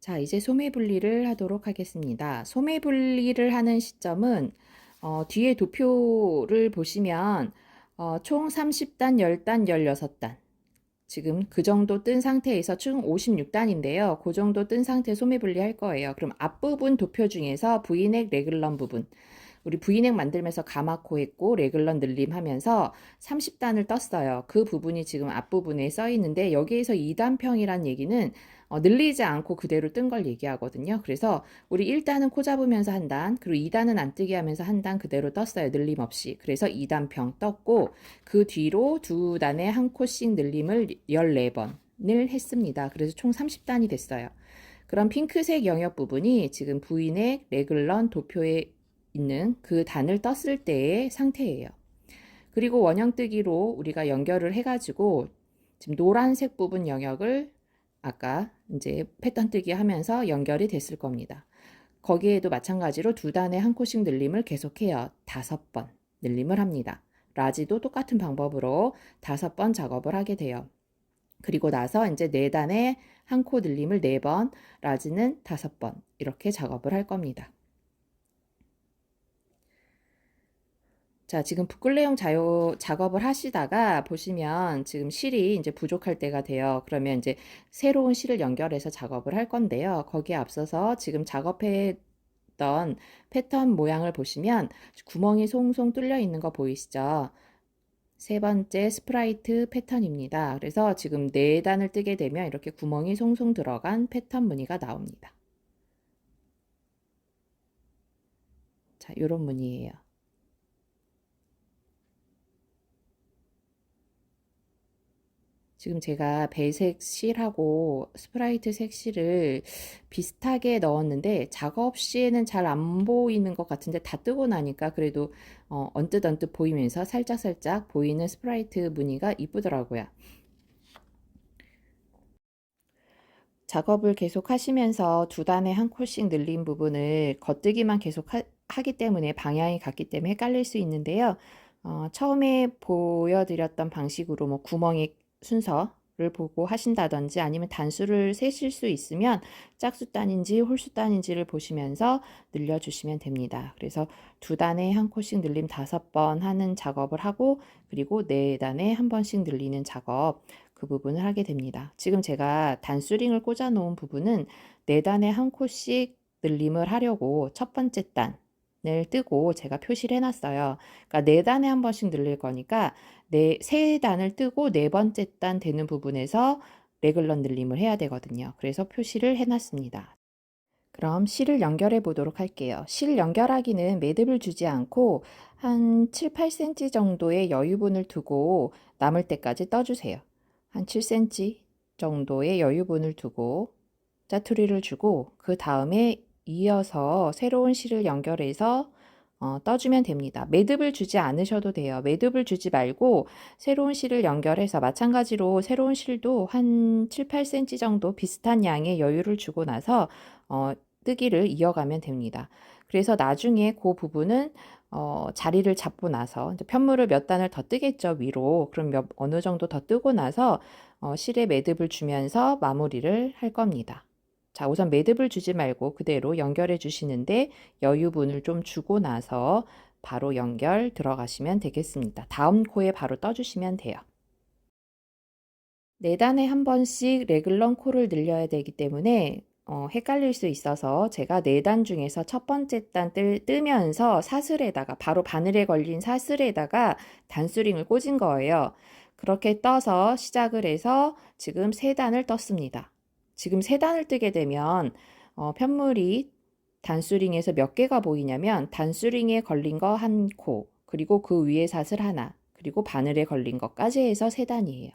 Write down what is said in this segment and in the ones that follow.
자, 이제 소매 분리를 하도록 하겠습니다. 소매 분리를 하는 시점은 뒤에 도표를 보시면 총 30단, 10단, 16단. 지금 그 정도 뜬 상태에서 총 56단인데요. 그 정도 뜬 상태 소매 분리할 거예요. 그럼 앞부분 도표 중에서 V넥 레글런 부분, 우리 V넥 만들면서 가마코 했고 레글런 늘림 하면서 30단을 떴어요. 그 부분이 지금 앞부분에 써 있는데 여기에서 2단평이란 얘기는 늘리지 않고 그대로 뜬 걸 얘기하거든요. 그래서 우리 1단은 코 잡으면서 한 단, 그리고 2단은 안 뜨게 하면서 한 단 그대로 떴어요. 늘림 없이. 그래서 2단평 떴고 그 뒤로 두 단에 한 코씩 늘림을 14번을 했습니다. 그래서 총 30단이 됐어요. 그럼 핑크색 영역 부분이 지금 V넥 레글런 도표에 있는 그 단을 떴을 때의 상태예요. 그리고 원형뜨기로 우리가 연결을 해가지고 지금 노란색 부분 영역을 아까 이제 패턴 뜨기 하면서 연결이 됐을 겁니다. 거기에도 마찬가지로 두 단에 한 코씩 늘림을 계속해요. 5번 늘림을 합니다. 라지도 똑같은 방법으로 5번 작업을 하게 돼요. 그리고 나서 이제 4단에 한 코 늘림을 4번, 라지는 5번 이렇게 작업을 할 겁니다. 자, 지금 붓글레용 작업을 하시다가 보시면 지금 실이 이제 부족할 때가 돼요. 그러면 이제 새로운 실을 연결해서 작업을 할 건데요. 거기에 앞서서 지금 작업했던 패턴 모양을 보시면 구멍이 송송 뚫려 있는 거 보이시죠? 세 번째 스프라이트 패턴입니다. 그래서 지금 4단을 뜨게 되면 이렇게 구멍이 송송 들어간 패턴 무늬가 나옵니다. 자, 요런 무늬예요. 지금 제가 배색 실하고 스프라이트 색 실을 비슷하게 넣었는데 작업 시에는 잘 안 보이는 것 같은데 다 뜨고 나니까 그래도 언뜻 보이면서 살짝살짝 보이는 스프라이트 무늬가 이쁘더라고요. 작업을 계속 하시면서 두 단에 한 콜씩 늘린 부분을 겉뜨기만 계속 하기 때문에 방향이 같기 때문에 헷갈릴 수 있는데요. 처음에 보여드렸던 방식으로 뭐 구멍의 순서를 보고 하신다든지 아니면 단수를 세실 수 있으면 짝수단인지 홀수단인지를 보시면서 늘려주시면 됩니다. 그래서 두 단에 한 콜씩 늘림 5번 하는 작업을 하고 그리고 네 단에 한 번씩 늘리는 작업 그 부분을 하게 됩니다. 지금 제가 단수링을 꽂아 놓은 부분은 4단에 한 코씩 늘림을 하려고 첫 번째 단을 뜨고 제가 표시를 해놨어요. 그러니까 4단에 한 번씩 늘릴 거니까 세 단을 뜨고 네 번째 단 되는 부분에서 레글런 늘림을 해야 되거든요. 그래서 표시를 해놨습니다. 그럼 실을 연결해 보도록 할게요. 실 연결하기는 매듭을 주지 않고 한 7, 8cm 정도의 여유분을 두고 남을 때까지 떠주세요. 한 7cm 정도의 여유분을 두고 짜투리를 주고 그 다음에 이어서 새로운 실을 연결해서 떠주면 됩니다. 매듭을 주지 않으셔도 돼요. 매듭을 주지 말고 새로운 실을 연결해서 마찬가지로 새로운 실도 한 7, 8cm 정도 비슷한 양의 여유를 주고 나서 뜨기를 이어가면 됩니다. 그래서 나중에 그 부분은 자리를 잡고 나서 이제 편물을 몇 단을 더 뜨겠죠, 위로. 그럼 어느 정도 더 뜨고 나서 실에 매듭을 주면서 마무리를 할 겁니다. 자, 우선 매듭을 주지 말고 그대로 연결해 주시는데 여유분을 좀 주고 나서 바로 연결 들어가시면 되겠습니다. 다음 코에 바로 떠주시면 돼요. 4단에 한 번씩 레글런 코를 늘려야 되기 때문에 헷갈릴 수 있어서 제가 4단 중에서 첫 번째 단 뜨면서 사슬에다가 바로 바늘에 걸린 사슬에다가 단수링을 꽂은 거예요. 그렇게 떠서 시작을 해서 지금 3단을 떴습니다. 지금 3단을 뜨게 되면 편물이 단수링에서 몇 개가 보이냐면 단수링에 걸린 거 한 코, 그리고 그 위에 사슬 하나, 그리고 바늘에 걸린 것까지 해서 3단이에요.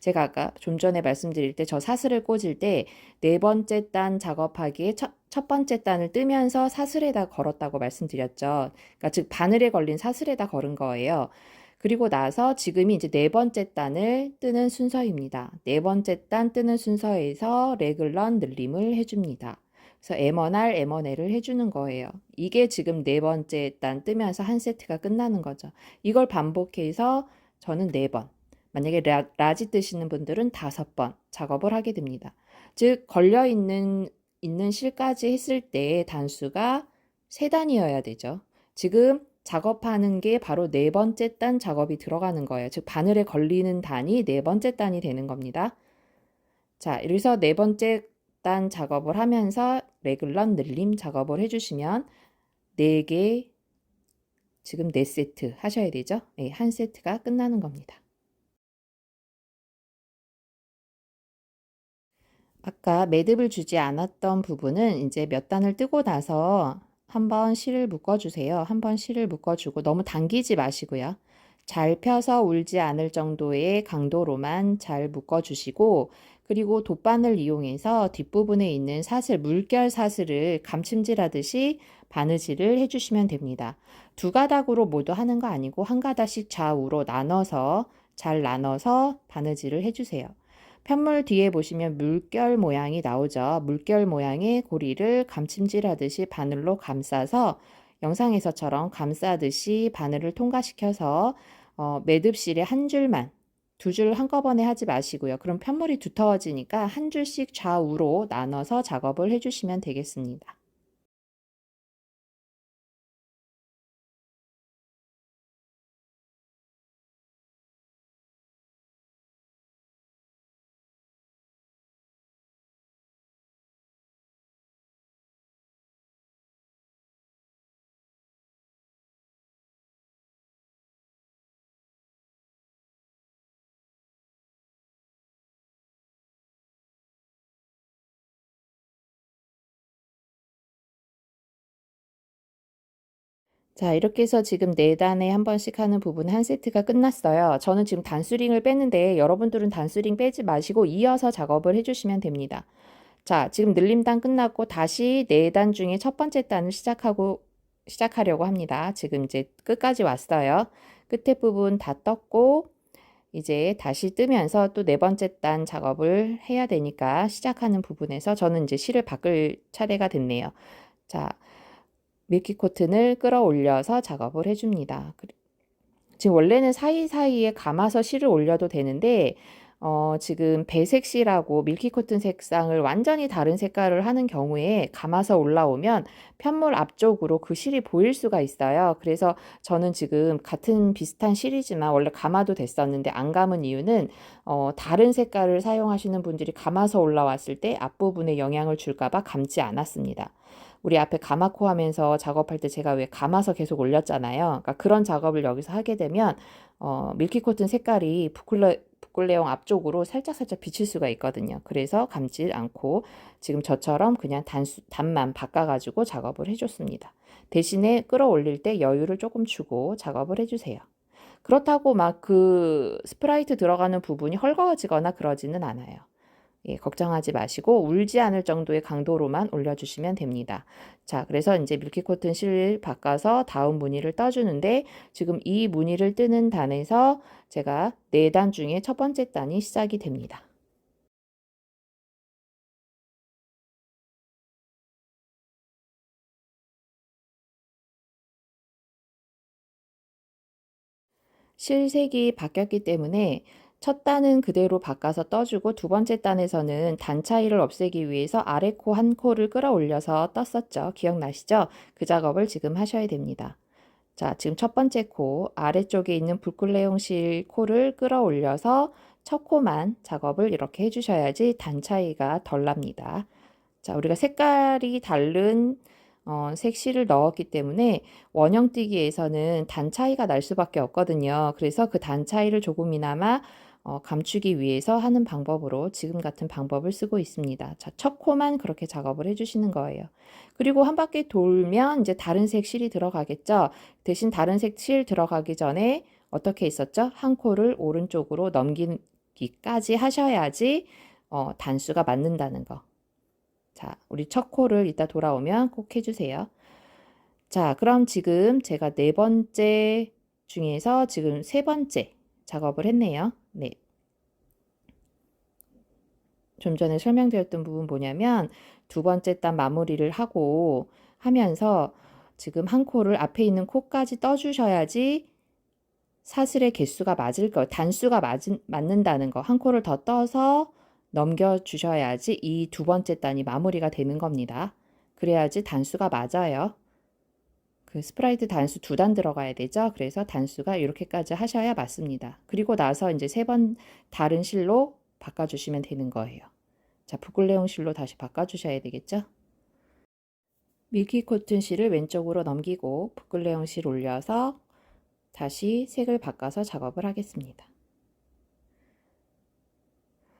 제가 아까 좀 전에 말씀드릴 때 저 사슬을 꽂을 때 네 번째 단 작업하기에 첫 번째 단을 뜨면서 사슬에다 걸었다고 말씀드렸죠. 그러니까 즉 바늘에 걸린 사슬에다 걸은 거예요. 그리고 나서 지금이 이제 네 번째 단을 뜨는 순서입니다. 네 번째 단 뜨는 순서에서 레글런 늘림을 해줍니다. 그래서 M1R, M1L을 해주는 거예요. 이게 지금 네 번째 단 뜨면서 한 세트가 끝나는 거죠. 이걸 반복해서 저는 4번. 만약에 라지 뜨시는 분들은 5번 작업을 하게 됩니다. 즉 걸려 있는 실까지 했을 때 단수가 3단이어야 되죠. 지금 작업하는 게 바로 4번째 단 작업이 들어가는 거예요. 즉 바늘에 걸리는 단이 4번째 단이 되는 겁니다. 자, 그래서 4번째 단 작업을 하면서 레글런 늘림 작업을 해주시면 4개, 지금 4세트 하셔야 되죠. 네, 한 세트가 끝나는 겁니다. 아까 매듭을 주지 않았던 부분은 이제 몇 단을 뜨고 나서 한번 실을 묶어주세요. 한번 실을 묶어주고 너무 당기지 마시고요. 잘 펴서 울지 않을 정도의 강도로만 잘 묶어주시고, 그리고 돗바늘 이용해서 뒷부분에 있는 사슬, 물결 사슬을 감침질하듯이 바느질을 해주시면 됩니다. 2가닥으로 모두 하는 거 아니고 한 가닥씩 좌우로 나눠서 잘 나눠서 바느질을 해주세요. 편물 뒤에 보시면 물결 모양이 나오죠. 물결 모양의 고리를 감침질하듯이 바늘로 감싸서 영상에서처럼 감싸듯이 바늘을 통과시켜서 매듭실에 한 줄만, 2줄 한꺼번에 하지 마시고요. 그럼 편물이 두터워지니까 한 줄씩 좌우로 나눠서 작업을 해주시면 되겠습니다. 자, 이렇게 해서 지금 4단에 한 번씩 하는 부분 한 세트가 끝났어요. 저는 지금 단수링을 뺐는데 여러분들은 단수링 빼지 마시고 이어서 작업을 해주시면 됩니다. 자, 지금 늘림단 끝났고 다시 4단 중에 첫 번째 단을 시작하려고 합니다. 지금 이제 끝까지 왔어요. 끝에 부분 다 떴고 이제 다시 뜨면서 또 4번째 단 작업을 해야 되니까 시작하는 부분에서 저는 이제 실을 바꿀 차례가 됐네요. 자, 밀키 코튼을 끌어올려서 작업을 해줍니다. 지금 원래는 사이사이에 감아서 실을 올려도 되는데 지금 배색 실하고 밀키 코튼 색상을 완전히 다른 색깔을 하는 경우에 감아서 올라오면 편물 앞쪽으로 그 실이 보일 수가 있어요. 그래서 저는 지금 같은 비슷한 실이지만 원래 감아도 됐었는데 안 감은 이유는 다른 색깔을 사용하시는 분들이 감아서 올라왔을 때 앞부분에 영향을 줄까 봐 감지 않았습니다. 우리 앞에 가마코 하면서 작업할 때 제가 왜 감아서 계속 올렸잖아요. 그러니까 그런 작업을 여기서 하게 되면 밀키 코튼 색깔이 부클레용 앞쪽으로 살짝살짝 비칠 수가 있거든요. 그래서 감지 않고 지금 저처럼 그냥 단만 바꿔가지고 작업을 해줬습니다. 대신에 끌어올릴 때 여유를 조금 주고 작업을 해주세요. 그렇다고 막 그 스프라이트 들어가는 부분이 헐거워지거나 그러지는 않아요. 예, 걱정하지 마시고 울지 않을 정도의 강도로만 올려주시면 됩니다. 자, 그래서 이제 밀키 코튼 실 바꿔서 다음 무늬를 떠주는데 지금 이 무늬를 뜨는 단에서 제가 4단 중에 첫 번째 단이 시작이 됩니다. 실색이 바뀌었기 때문에 첫 단은 그대로 바꿔서 떠주고 2번째 단에서는 단 차이를 없애기 위해서 아래 코 한 코를 끌어올려서 떴었죠. 기억나시죠? 그 작업을 지금 하셔야 됩니다. 자, 지금 첫 번째 코 아래쪽에 있는 불클레용 실 코를 끌어올려서 첫 코만 작업을 이렇게 해주셔야지 단 차이가 덜 납니다. 자, 우리가 색깔이 다른 색실을 넣었기 때문에 원형뜨기에서는 단 차이가 날 수밖에 없거든요. 그래서 그 단 차이를 조금이나마 감추기 위해서 하는 방법으로 지금 같은 방법을 쓰고 있습니다. 자, 첫 코만 그렇게 작업을 해주시는 거예요. 그리고 한 바퀴 돌면 이제 다른 색 실이 들어가겠죠. 대신 다른 색 실 들어가기 전에 어떻게 있었죠? 한 코를 오른쪽으로 넘기기까지 하셔야지 단수가 맞는다는 거. 자, 우리 첫 코를 이따 돌아오면 꼭 해주세요. 자, 그럼 지금 제가 4번째 중에서 지금 3번째 작업을 했네요. 네. 좀 전에 설명드렸던 부분 뭐냐면 2번째 단 마무리를 하고 하면서 지금 한 코를 앞에 있는 코까지 떠주셔야지 사슬의 개수가 맞을 거, 단수가 맞는다는 거, 한 코를 더 떠서 넘겨주셔야지 이 두 번째 단이 마무리가 되는 겁니다. 그래야지 단수가 맞아요. 그 스프라이트 단수 두 단 들어가야 되죠. 그래서 단수가 이렇게까지 하셔야 맞습니다. 그리고 나서 이제 세 번 다른 실로 바꿔주시면 되는 거예요. 자, 붓글레옹 실로 다시 바꿔주셔야 되겠죠. 밀키 코튼 실을 왼쪽으로 넘기고 붓글레옹 실 올려서 다시 색을 바꿔서 작업을 하겠습니다.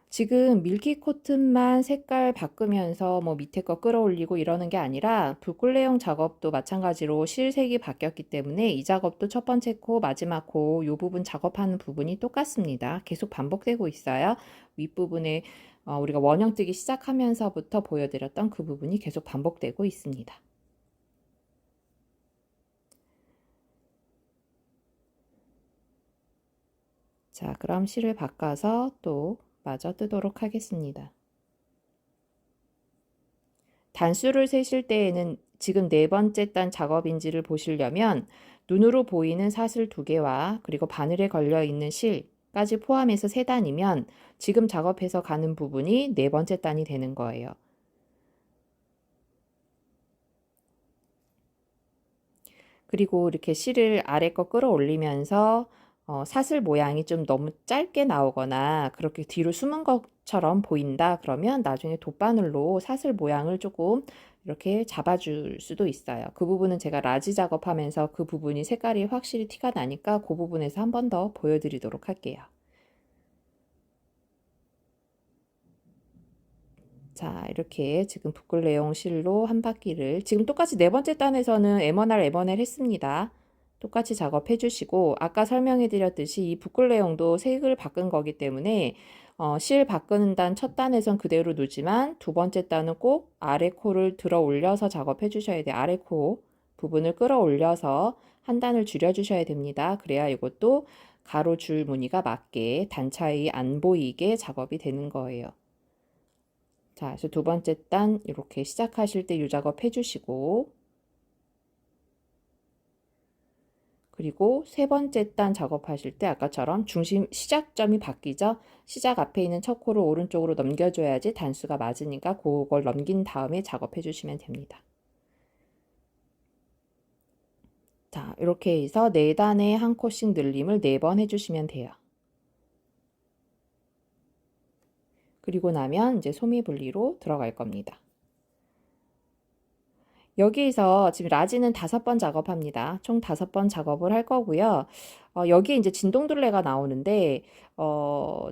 지금 밀키 코튼만 색깔 바꾸면서 뭐 밑에 거 끌어올리고 이러는 게 아니라 붓글레옹 작업도 마찬가지로 실색이 바뀌었기 때문에 이 작업도 첫 번째 코, 마지막 코, 요 부분 작업하는 부분이 똑같습니다. 계속 반복되고 있어요. 윗부분에 우리가 원형 뜨기 시작하면서부터 보여드렸던 그 부분이 계속 반복되고 있습니다. 자, 그럼 실을 바꿔서 또 마저 뜨도록 하겠습니다. 단수를 세실 때에는 지금 네 번째 단 작업인지를 보시려면 눈으로 보이는 사슬 두 개와 그리고 바늘에 걸려 있는 실까지 포함해서 세 단이면 지금 작업해서 가는 부분이 네 번째 단이 되는 거예요. 그리고 이렇게 실을 아래 거 끌어올리면서 사슬 모양이 좀 너무 짧게 나오거나 그렇게 뒤로 숨은 것처럼 보인다 그러면 나중에 돗바늘로 사슬 모양을 조금 이렇게 잡아줄 수도 있어요. 그 부분은 제가 라지 작업하면서 그 부분이 색깔이 확실히 티가 나니까 그 부분에서 한 번 더 보여드리도록 할게요. 자, 이렇게 지금 붓글레옹 실로 한 바퀴를 지금 똑같이 네 번째 단에서는 M1R 했습니다. 똑같이 작업해 주시고 아까 설명해 드렸듯이 이 붓글레옹도 색을 바꾼 거기 때문에 실 바꾸는 단 첫 단에선 그대로 두지만 두 번째 단은 꼭 아래 코를 들어 올려서 작업해 주셔야 돼요. 아래 코 부분을 끌어올려서 한 단을 줄여 주셔야 됩니다. 그래야 이것도 가로 줄 무늬가 맞게 단 차이 안 보이게 작업이 되는 거예요. 자, 그래서 두 번째 단 이렇게 시작하실 때 이 작업 해주시고 그리고 세 번째 단 작업하실 때 아까처럼 중심 시작점이 바뀌죠. 시작 앞에 있는 첫 코를 오른쪽으로 넘겨줘야지 단수가 맞으니까 그걸 넘긴 다음에 작업해 주시면 됩니다. 자, 이렇게 해서 네 단에 한 코씩 늘림을 4번 해주시면 돼요. 그리고 나면 이제 소미 분리로 들어갈 겁니다. 여기에서 지금 라지는 5번 작업합니다. 총 5번 작업을 할 거고요. 여기에 이제 진동 둘레가 나오는데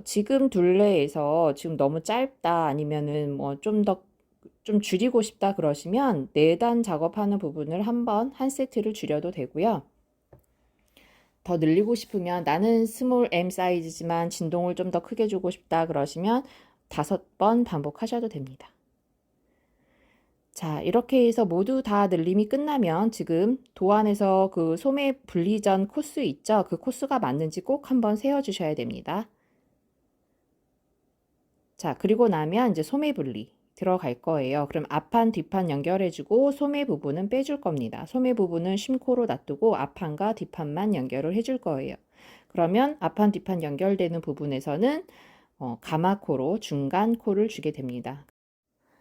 지금 둘레에서 지금 너무 짧다 아니면은 뭐 좀 줄이고 싶다 그러시면 4단 작업하는 부분을 한 세트를 줄여도 되고요. 더 늘리고 싶으면 나는 스몰 M 사이즈지만 진동을 좀 더 크게 주고 싶다 그러시면 5번 반복하셔도 됩니다. 자, 이렇게 해서 모두 다 늘림이 끝나면 지금 도안에서 그 소매 분리 전 코스 있죠? 그 코스가 맞는지 꼭 한번 세워 주셔야 됩니다. 자, 그리고 나면 이제 소매 분리 들어갈 거예요. 그럼 앞판 뒷판 연결해주고 소매 부분은 빼줄 겁니다. 소매 부분은 쉼코로 놔두고 앞판과 뒷판만 연결을 해줄 거예요. 그러면 앞판 뒷판 연결되는 부분에서는 가마코로 중간 코를 주게 됩니다.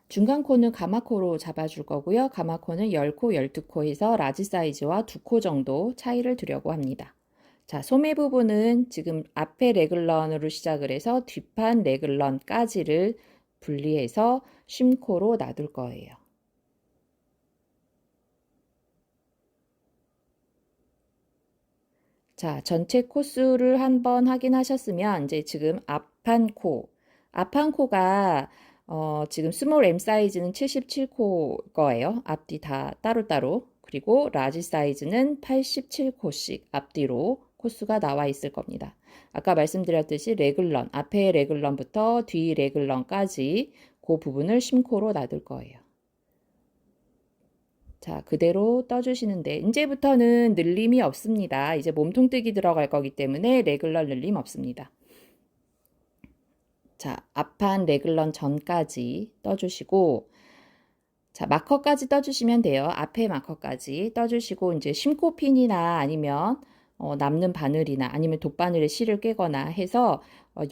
중간 코는 가마코로 잡아줄 거고요. 가마코는 10코, 12코 해서 라지 사이즈와 2코 정도 차이를 두려고 합니다. 자, 소매 부분은 지금 앞에 레글런으로 시작을 해서 뒷판 레글런까지를 분리해서 쉼코로 놔둘 거예요. 자, 전체 코수를 한번 확인하셨으면 이제 지금 앞판 코가 지금 스몰 M 사이즈는 77코 거예요. 앞뒤 다 따로따로. 그리고 라지 사이즈는 87코씩 앞뒤로 코수가 나와 있을 겁니다. 아까 말씀드렸듯이 레글런, 앞에 레글런부터 뒤 레글런까지 그 부분을 쉼코로 놔둘 거예요. 자, 그대로 떠주시는데 이제부터는 늘림이 없습니다. 이제 몸통뜨기 들어갈 거기 때문에 레글런 늘림 없습니다. 자, 앞판 레글런 전까지 떠주시고 자, 마커까지 떠주시면 돼요. 앞에 마커까지 떠주시고 이제 쉼코핀이나 아니면 남는 바늘이나 아니면 돗바늘에 실을 꿰거나 해서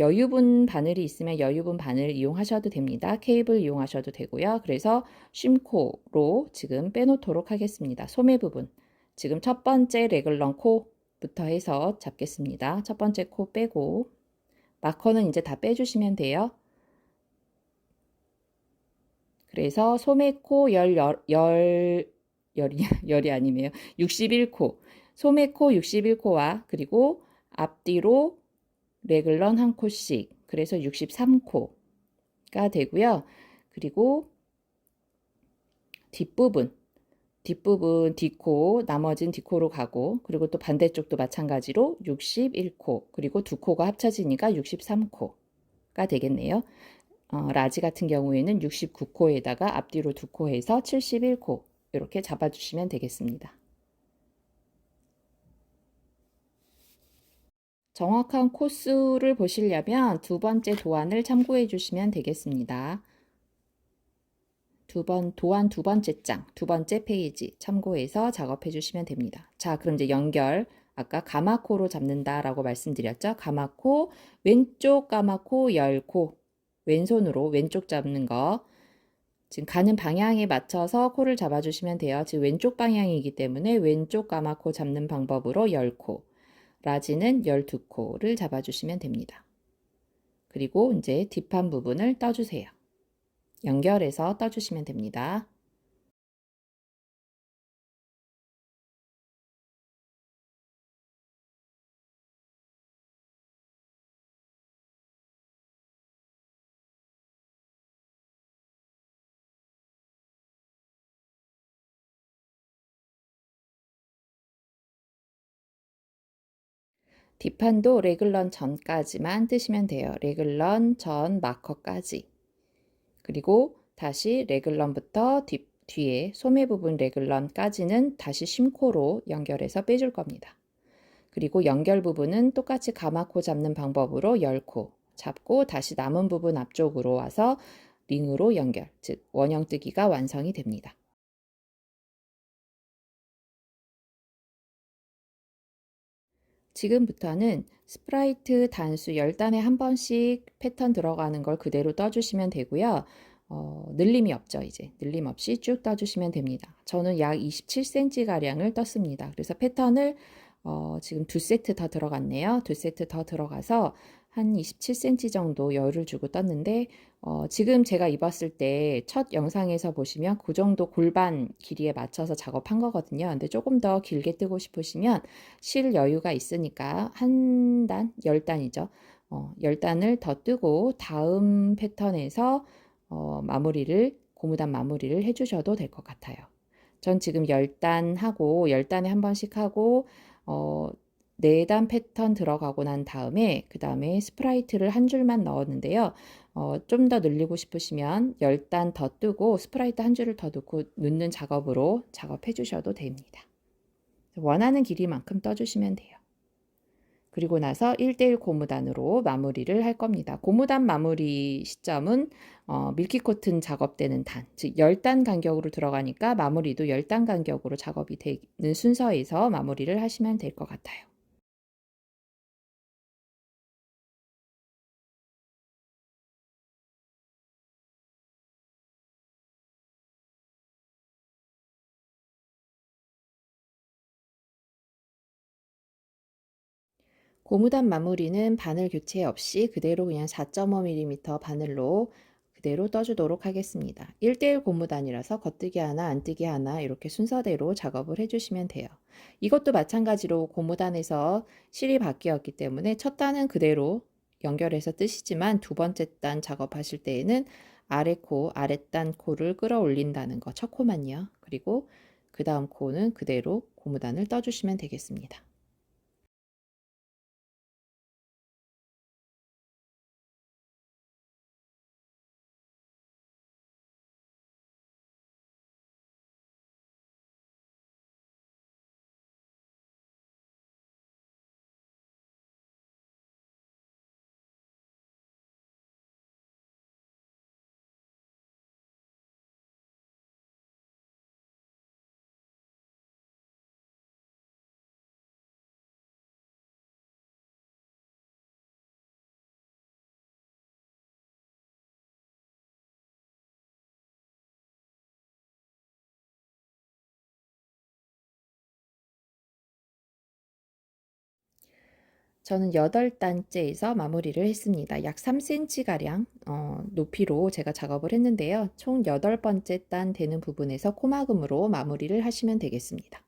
여유분 바늘이 있으면 여유분 바늘 이용하셔도 됩니다. 케이블 이용하셔도 되고요. 그래서 쉼코로 지금 빼놓도록 하겠습니다. 소매 부분. 지금 첫 번째 레글런 코부터 해서 잡겠습니다. 첫 번째 코 빼고 마커는 이제 다 빼주시면 돼요. 그래서 소매코 열이 아니네요. 61코. 소매코 61코와 그리고 앞뒤로 레글런 한 코씩. 그래서 63코가 되고요. 그리고 뒷부분 D코, 나머진 D코로 가고, 그리고 또 반대쪽도 마찬가지로 61코, 그리고 두 코가 합쳐지니까 63코가 되겠네요. 라지 같은 경우에는 69코에다가 앞뒤로 2코 해서 71코 이렇게 잡아주시면 되겠습니다. 정확한 코수를 보시려면 두 번째 도안을 참고해 주시면 되겠습니다. 도안 두 번째 장, 두 번째 페이지 참고해서 작업해 주시면 됩니다. 자, 그럼 이제 연결. 아까 가마코로 잡는다라고 말씀드렸죠? 가마코, 왼쪽 가마코, 열코. 왼손으로 왼쪽 잡는 거. 지금 가는 방향에 맞춰서 코를 잡아주시면 돼요. 지금 왼쪽 방향이기 때문에 왼쪽 가마코 잡는 방법으로 10코, 라지는 12코를 잡아주시면 됩니다. 그리고 이제 뒷판 부분을 떠주세요. 연결해서 떠주시면 됩니다. 뒷판도 레글런 전까지만 뜨시면 돼요. 레글런 전 마커까지. 그리고 다시 레글런부터 뒤에 소매 부분 레글런까지는 다시 쉼코로 연결해서 빼줄 겁니다. 그리고 연결 부분은 똑같이 가마코 잡는 방법으로 10코 잡고 다시 남은 부분 앞쪽으로 와서 링으로 연결, 즉 원형뜨기가 완성이 됩니다. 지금부터는 스프라이트 단수 10단에 한 번씩 패턴 들어가는 걸 그대로 떠주시면 되고요. 늘림이 없죠. 이제 늘림 없이 쭉 떠주시면 됩니다. 저는 약 27cm 가량을 떴습니다. 그래서 패턴을 지금 2세트 더 들어갔네요. 2세트 더 들어가서 한 27cm 정도 여유를 주고 떴는데 지금 제가 입었을 때 첫 영상에서 보시면 그 정도 골반 길이에 맞춰서 작업한 거거든요. 근데 조금 더 길게 뜨고 싶으시면 실 여유가 있으니까 한 단, 10단이죠. 10단을 더 뜨고 다음 패턴에서 고무단 마무리를 해주셔도 될 것 같아요. 전 지금 10단 하고 10단에 한 번씩 하고 4단 패턴 들어가고 난 다음에 그 다음에 스프라이트를 한 줄만 넣었는데요. 좀 더 늘리고 싶으시면 10단 더 뜨고 스프라이트 한 줄을 더 넣고 넣는 작업으로 작업해 주셔도 됩니다. 원하는 길이만큼 떠주시면 돼요. 그리고 나서 1대1 고무단으로 마무리를 할 겁니다. 고무단 마무리 시점은 밀키코튼 작업되는 단, 즉 10단 간격으로 들어가니까 마무리도 10단 간격으로 작업이 되는 순서에서 마무리를 하시면 될 것 같아요. 고무단 마무리는 바늘 교체 없이 그대로 그냥 4.5mm 바늘로 그대로 떠주도록 하겠습니다. 1대1 고무단이라서 겉뜨기 하나, 안뜨기 하나 이렇게 순서대로 작업을 해주시면 돼요. 이것도 마찬가지로 고무단에서 실이 바뀌었기 때문에 첫 단은 그대로 연결해서 뜨시지만 두 번째 단 작업하실 때에는 아래 코, 아랫단 코를 끌어올린다는 거, 첫 코만요. 그리고 그 다음 코는 그대로 고무단을 떠주시면 되겠습니다. 저는 8단째에서 마무리를 했습니다. 약 3cm가량 높이로 제가 작업을 했는데요. 총 8번째 단 되는 부분에서 코막음으로 마무리를 하시면 되겠습니다.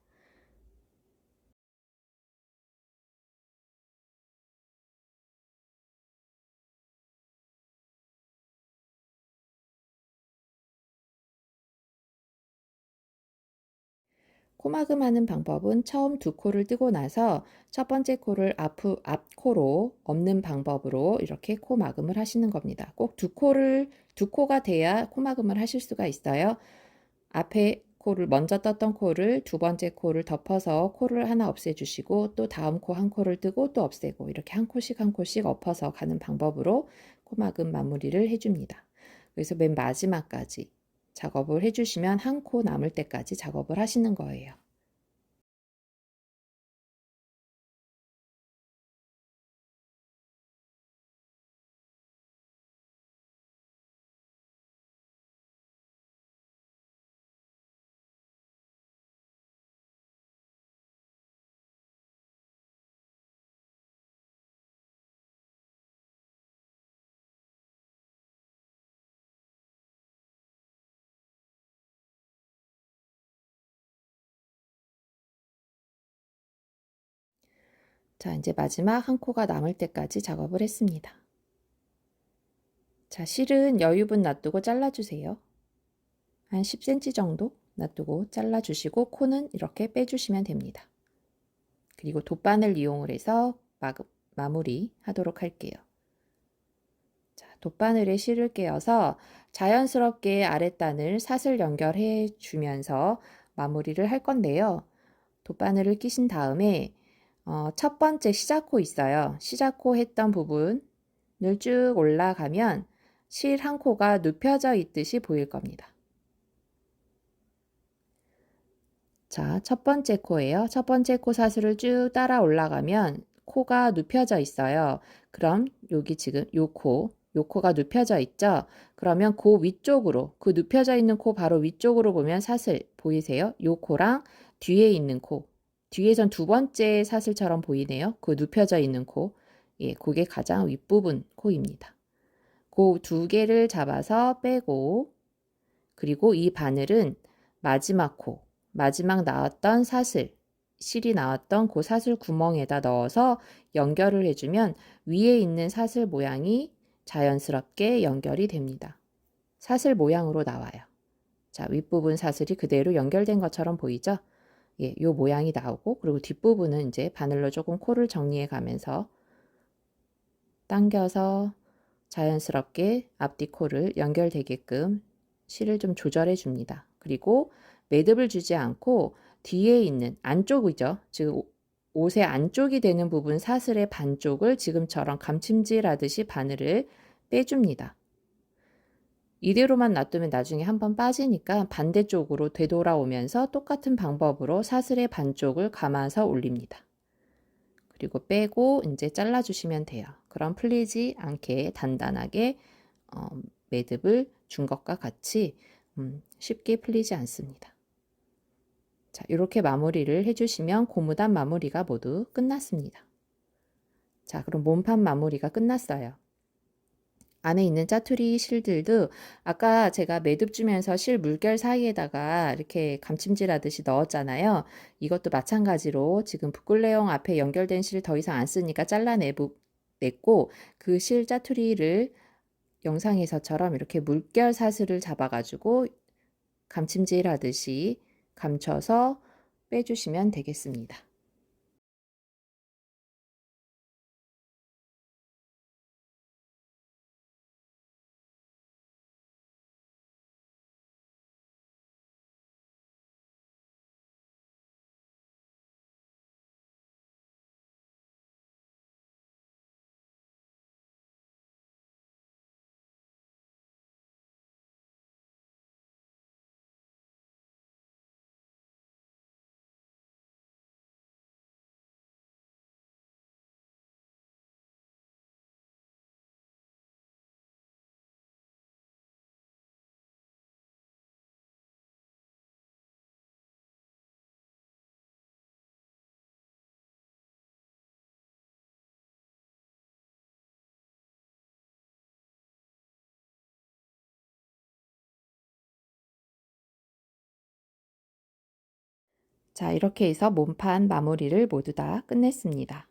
코막음하는 방법은 처음 두 코를 뜨고 나서 첫 번째 코를 앞코로 엎는 방법으로 이렇게 코막음을 하시는 겁니다. 꼭 두 코가 돼야 코막음을 하실 수가 있어요. 앞에 코를 먼저 떴던 코를 두 번째 코를 덮어서 코를 하나 없애주시고 또 다음 코 한 코를 뜨고 또 없애고 이렇게 한 코씩 한 코씩 엎어서 가는 방법으로 코막음 마무리를 해줍니다. 그래서 맨 마지막까지 작업을 해주시면 한 코 남을 때까지 작업을 하시는 거예요. 자, 이제 마지막 한 코가 남을 때까지 작업을 했습니다. 자, 실은 여유분 놔두고 잘라주세요. 한 10cm 정도 놔두고 잘라주시고 코는 이렇게 빼주시면 됩니다. 그리고 돗바늘 이용을 해서 마무리 하도록 할게요. 자, 돗바늘에 실을 끼워서 자연스럽게 아랫단을 사슬 연결해 주면서 마무리를 할 건데요. 돗바늘을 끼신 다음에 첫 번째 시작코 있어요. 시작코 했던 부분을 쭉 올라가면 실 한 코가 눕혀져 있듯이 보일 겁니다. 자, 첫 번째 코예요. 첫 번째 코 사슬을 쭉 따라 올라가면 코가 눕혀져 있어요. 그럼 여기 지금 요 코가 눕혀져 있죠? 그러면 그 위쪽으로, 그 눕혀져 있는 코 바로 위쪽으로 보면 사슬 보이세요? 요 코랑 뒤에 있는 코. 뒤에선 두 번째 사슬처럼 보이네요. 그 눕혀져 있는 코. 예, 그게 가장 윗부분 코입니다. 그 두 개를 잡아서 빼고, 그리고 이 바늘은 마지막 코, 마지막 나왔던 사슬, 실이 나왔던 그 사슬 구멍에다 넣어서 연결을 해주면 위에 있는 사슬 모양이 자연스럽게 연결이 됩니다. 사슬 모양으로 나와요. 자, 윗부분 사슬이 그대로 연결된 것처럼 보이죠? 예, 요 모양이 나오고, 그리고 뒷부분은 이제 바늘로 조금 코를 정리해 가면서 당겨서 자연스럽게 앞뒤 코를 연결되게끔 실을 좀 조절해 줍니다. 그리고 매듭을 주지 않고 뒤에 있는 안쪽이죠. 즉 옷의 안쪽이 되는 부분 사슬의 반쪽을 지금처럼 감침질 하듯이 바늘을 빼줍니다. 이대로만 놔두면 나중에 한번 빠지니까 반대쪽으로 되돌아오면서 똑같은 방법으로 사슬의 반쪽을 감아서 올립니다. 그리고 빼고 이제 잘라주시면 돼요. 그럼 풀리지 않게 단단하게 매듭을 준 것과 같이 쉽게 풀리지 않습니다. 자, 이렇게 마무리를 해주시면 고무단 마무리가 모두 끝났습니다. 자, 그럼 몸판 마무리가 끝났어요. 안에 있는 짜투리 실들도 아까 제가 매듭 주면서 실 물결 사이에다가 이렇게 감침질 하듯이 넣었잖아요. 이것도 마찬가지로 지금 붓글레용 앞에 연결된 실 더 이상 안 쓰니까 냈고 그 실 짜투리를 영상에서처럼 이렇게 물결 사슬을 잡아가지고 감침질 하듯이 감춰서 빼주시면 되겠습니다. 자, 이렇게 해서 몸판 마무리를 모두 다 끝냈습니다.